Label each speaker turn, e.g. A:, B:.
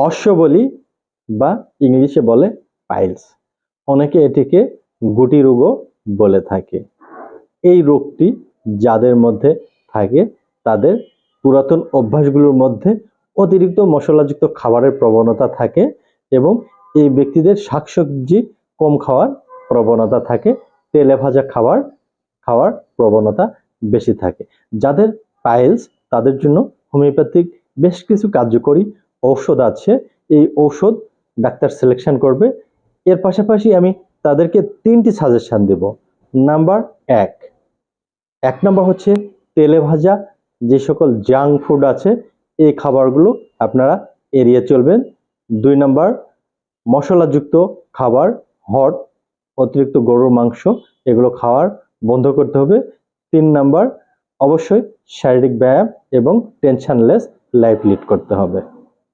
A: অশ্ব বলি বা ইংলিশে বলে পাইলস। অনেকে এটিকে গুটি রোগও বলে থাকে। এই রোগটি যাদের মধ্যে থাকে তাদের পুরাতন অভ্যাসগুলোর মধ্যে অতিরিক্ত মশলাযুক্ত খাবারের প্রবণতা থাকে এবং এই ব্যক্তিদের শাকসবজি কম খাওয়ার প্রবণতা থাকে, তেলে ভাজা খাওয়ার প্রবণতা বেশি থাকে। যাদের পাইলস তাদের জন্য হোমিওপ্যাথিক বেশ কিছু কার্যকরী ঔষধ আছে। এই ঔষধ ডাক্তার সিলেকশন করবে। এর পাশাপাশি আমি তাদেরকে 3টি সাজেশন দেব। নাম্বার 1 নাম্বার হচ্ছে তেলে ভাজা যে সকল জাঙ্ক ফুড আছে এই খাবারগুলো আপনারা এড়িয়ে চলবেন। 2 নাম্বার মশলাযুক্ত খাবার, হট, অতিরিক্ত গরুর মাংস এগুলো খাওয়ার বন্ধ করতে হবে। 3 নাম্বার অবশ্যই শারীরিক ব্যায়াম এবং টেনশনলেস লাইফ লিড করতে হবে।